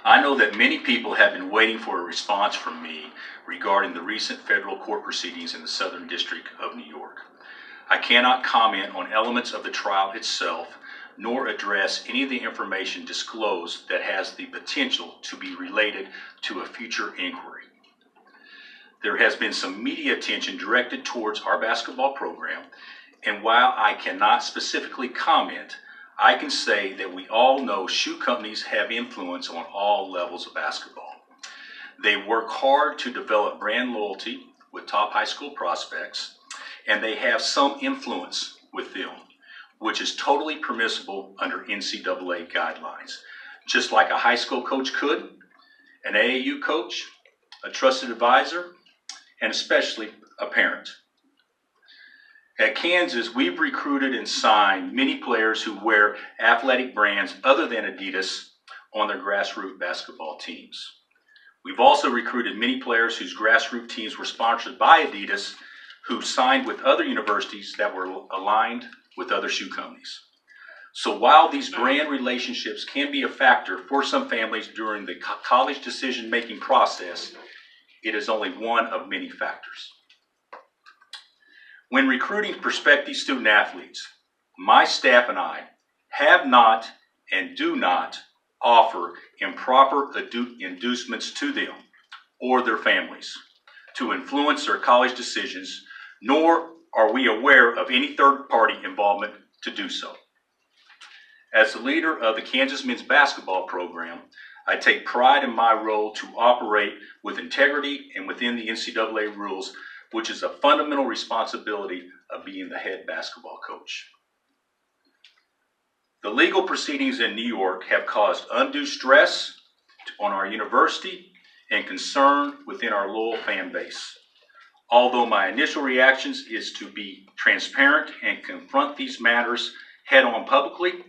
I know that many people have been waiting for a response from me regarding the recent federal court proceedings in the Southern District of New York. I cannot comment on elements of the trial itself, nor address any of the information disclosed that has the potential to be related to a future inquiry. There has been some media attention directed towards our basketball program, and while I cannot specifically comment, I can say that we all know shoe companies have influence on all levels of basketball. They work hard to develop brand loyalty with top high school prospects, and they have some influence with them, which is totally permissible under NCAA guidelines. Just like a high school coach could, an AAU coach, a trusted advisor, and especially a parent. At Kansas, we've recruited and signed many players who wear athletic brands other than Adidas on their grassroots basketball teams. We've also recruited many players whose grassroots teams were sponsored by Adidas, who signed with other universities that were aligned with other shoe companies. So while these brand relationships can be a factor for some families during the college decision-making process, it is only one of many factors. When recruiting prospective student athletes, my staff and I have not and do not offer improper inducements to them or their families to influence their college decisions, nor are we aware of any third-party involvement to do so. As the leader of the Kansas men's basketball program, I take pride in my role to operate with integrity and within the NCAA rules, which is a fundamental responsibility of being the head basketball coach. The legal proceedings in New York have caused undue stress on our university and concern within our loyal fan base. Although my initial reactions is to be transparent and confront these matters head-on publicly,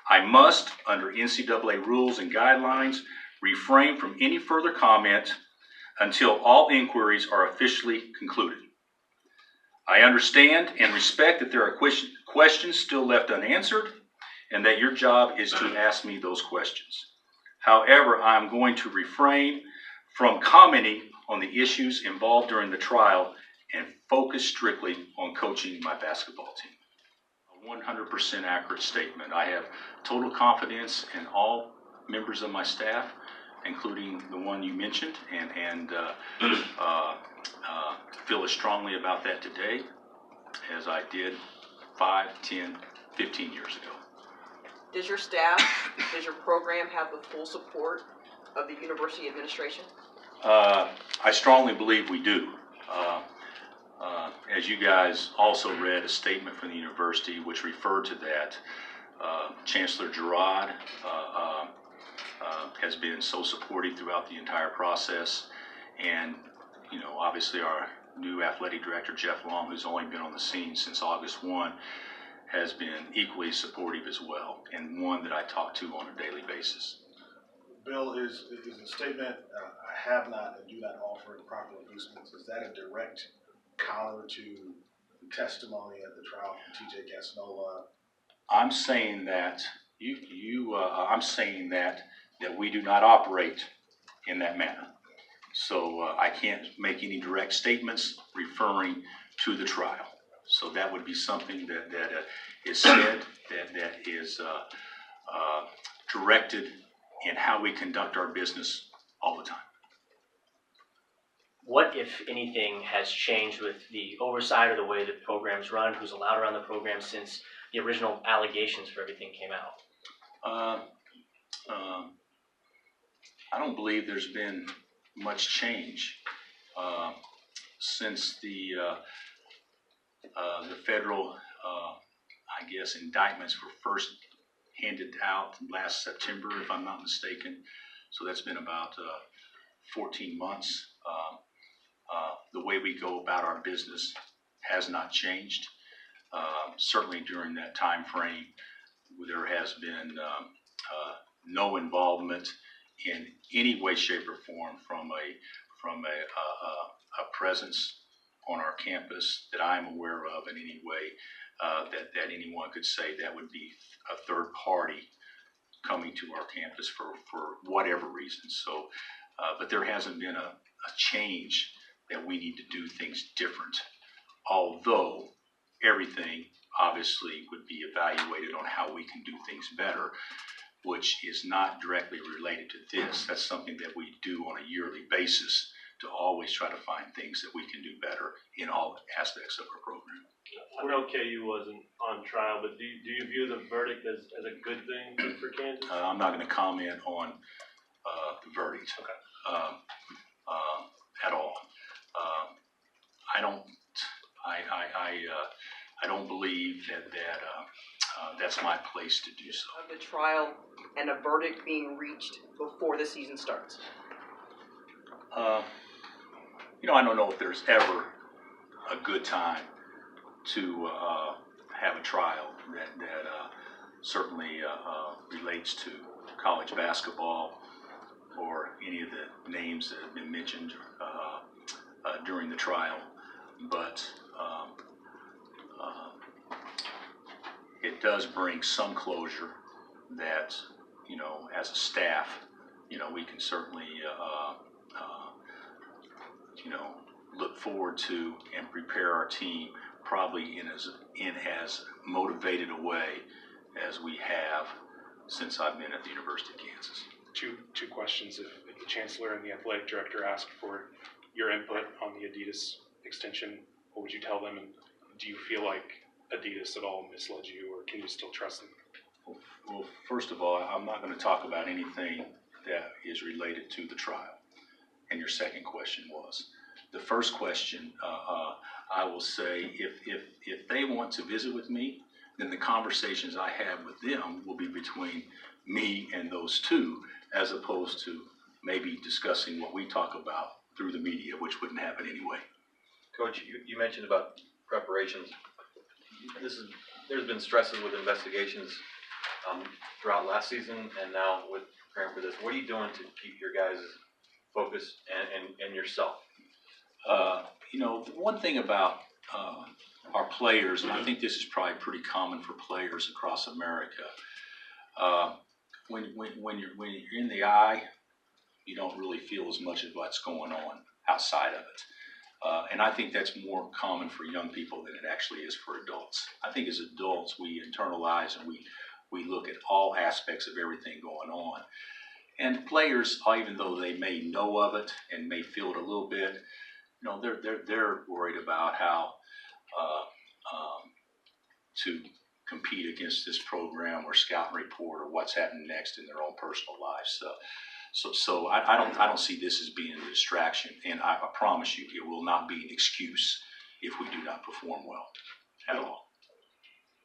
I must, under NCAA rules and guidelines, refrain from any further comment until all inquiries are officially concluded. I understand and respect that there are questions still left unanswered and that your job is to ask me those questions. However, I'm going to refrain from commenting on the issues involved during the trial and focus strictly on coaching my basketball team. A 100% accurate statement. I have total confidence in all members of my staff, including the one you mentioned, and feel as strongly about that today as I did 5, 10, 15 years ago. Does your staff, does your program have the full support of the university administration? I strongly believe we do. As you guys also read a statement from the university which referred to that, Chancellor Girard has been so supportive throughout the entire process, and obviously our new athletic director Jeff Long, who's only been on the scene since August 1, has been equally supportive as well, and one that I talk to on a daily basis. Bill, is the statement, I have not and do not offer improper inducements, is that a direct counter to the testimony at the trial from TJ Casanola? I'm saying that I'm saying that we do not operate in that manner. So I can't make any direct statements referring to the trial. So that would be something that is said, that is directed in how we conduct our business all the time. What, if anything, has changed with the oversight or the way the program's run? Who's allowed around the program since the original allegations for everything came out? I don't believe there's been much change since the federal, indictments were first handed out last September, if I'm not mistaken. So that's been about 14 months. The way we go about our business has not changed. Certainly during that time frame, there has been no involvement in any way, shape, or form from a presence on our campus that I'm aware of in any way that anyone could say that would be a third party coming to our campus for whatever reason. So, but there hasn't been a change that we need to do things different, although everything obviously would be evaluated on how we can do things better, which is not directly related to this. That's something that we do on a yearly basis to always try to find things that we can do better in all aspects of our program. I know KU wasn't on trial, but do you view the verdict as a good thing for Kansas? I'm not going to comment on the verdict. Okay. At all. I don't believe that that's my place to do so. Of the trial and a verdict being reached before the season starts. I don't know if there's ever a good time to have a trial that certainly relates to college basketball or any of the names that have been mentioned during the trial, but it does bring some closure that, as a staff, we can certainly, look forward to and prepare our team probably in as motivated a way as we have since I've been at the University of Kansas. Two questions. If the Chancellor and the Athletic Director ask for your input on the Adidas extension, what would you tell them? And do you feel like Adidas at all misled you, or can you still trust them? Well, first of all, I'm not going to talk about anything that is related to the trial. And your second question was? The first question, I will say, if they want to visit with me, then the conversations I have with them will be between me and those two, as opposed to maybe discussing what we talk about through the media, which wouldn't happen anyway. Coach, you mentioned about preparations. There's been stresses with investigations throughout last season, and now with preparing for this. What are you doing to keep your guys focused and yourself? The one thing about our players, and I think this is probably pretty common for players across America, when you're in the eye, you don't really feel as much of what's going on outside of it. And I think that's more common for young people than it actually is for adults. I think as adults, we internalize and we look at all aspects of everything going on. And players, even though they may know of it and may feel it a little bit, they're worried about how to compete against this program or scout and report or what's happening next in their own personal lives. So I don't see this as being a distraction, and I promise you, it will not be an excuse if we do not perform well at all.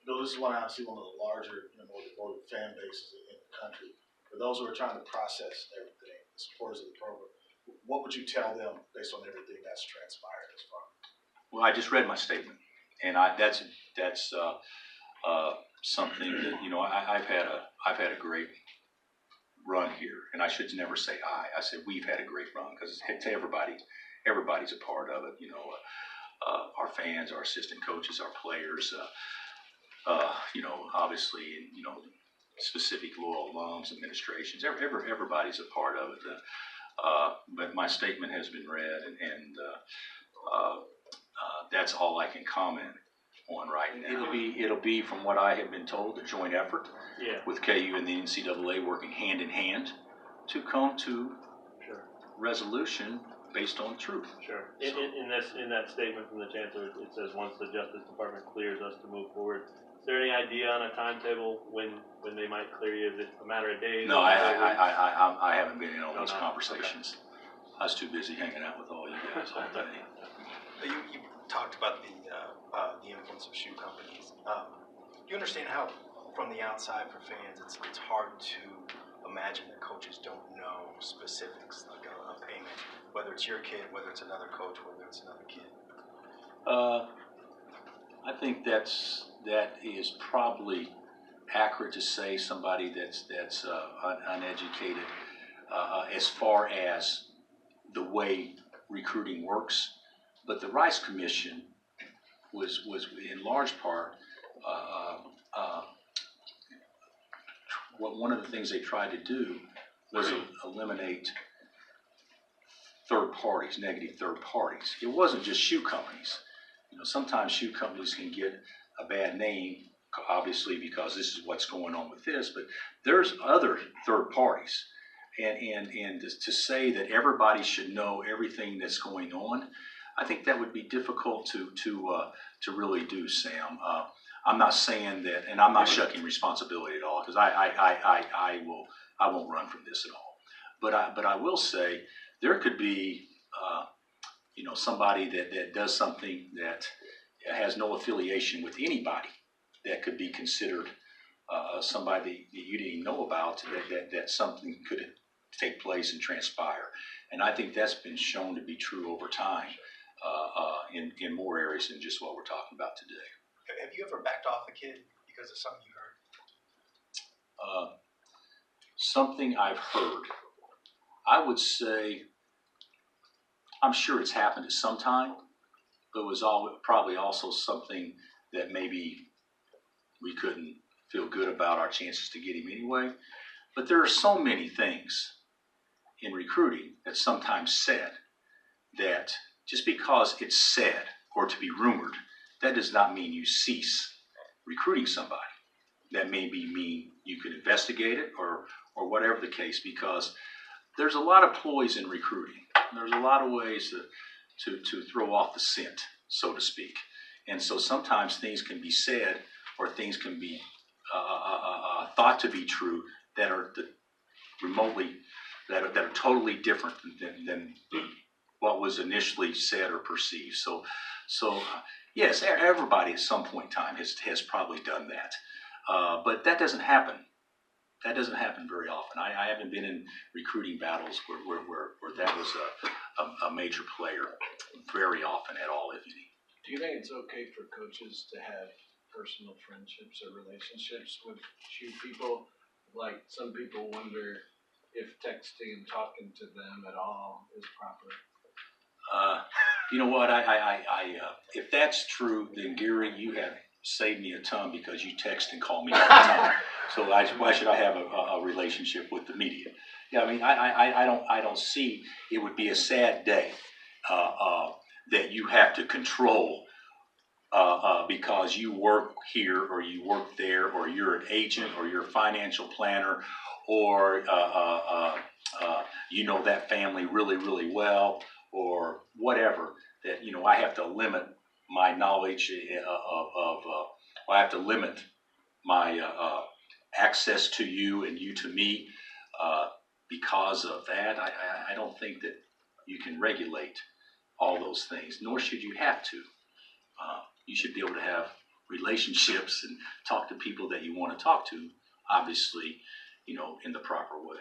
Bill, this is obviously one of the larger, more devoted fan bases in the country. For those who are trying to process everything, the supporters of the program, what would you tell them based on everything that's transpired as far? Well, I just read my statement, and that's something that I've had a great run here, and I should never say I said we've had a great run, because to everybody's a part of it. Our fans, our assistant coaches, our players, obviously, specific loyal alums, administrations, everybody's a part of it. But my statement has been read, and that's all I can comment on right now. It'll be, from what I have been told, a joint effort with KU and the NCAA working hand in hand to come to resolution based on truth. Sure. In that statement from the Chancellor, it says once the Justice Department clears us to move forward. Is there any idea on a timetable when they might clear you? Is it a matter of days? No, I haven't been in on these conversations. Okay. I was too busy hanging out with all you guys all day. You talked about the influence of shoe companies. You understand how, from the outside for fans, it's hard to imagine that coaches don't know specifics like a payment, whether it's your kid, whether it's another coach, whether it's another kid. I think that is probably accurate to say somebody that's uneducated as far as the way recruiting works. But the Rice Commission was in large part one of the things they tried to do was eliminate third parties, negative third parties. It wasn't just shoe companies. Sometimes shoe companies can get a bad name, obviously, because this is what's going on with this, but there's other third parties. And to say that everybody should know everything that's going on, I think that would be difficult to really do, Sam. I'm not saying that, and I'm not shucking responsibility at all, because I won't run from this at all. But I will say there could be somebody that does something that has no affiliation with anybody that could be considered somebody that you didn't know about, that something could take place and transpire. And I think that's been shown to be true over time in more areas than just what we're talking about today. Have you ever backed off a kid because of something you heard? Something I've heard, I would say, I'm sure it's happened at some time, but it was probably also something that maybe we couldn't feel good about our chances to get him anyway. But there are so many things in recruiting that's sometimes said that just because it's said or to be rumored, that does not mean you cease recruiting somebody. That may mean you could investigate it or whatever the case, because there's a lot of ploys in recruiting. There's a lot of ways to throw off the scent, so to speak. And so sometimes things can be said or things can be thought to be true that are that are totally different than what was initially said or perceived. So yes, everybody at some point in time has probably done that. But that doesn't happen. That doesn't happen very often. I haven't been in recruiting battles where that was a major player very often at all, if any. Do you think it's okay for coaches to have personal friendships or relationships with shoe people? Like, some people wonder if texting and talking to them at all is proper. You know what? If that's true, then Gary, you have saved me a ton, because you text and call me all the time. So why should I have a relationship with the media? Yeah, I mean, I don't see it would be a sad day that you have to control because you work here or you work there, or you're an agent or you're a financial planner, or you know that family really, really well, or whatever, that I have to limit my knowledge I have to limit my access to you and you to me because of that. I don't think that you can regulate all those things, nor should you have to. You should be able to have relationships and talk to people that you want to talk to, obviously, in the proper way.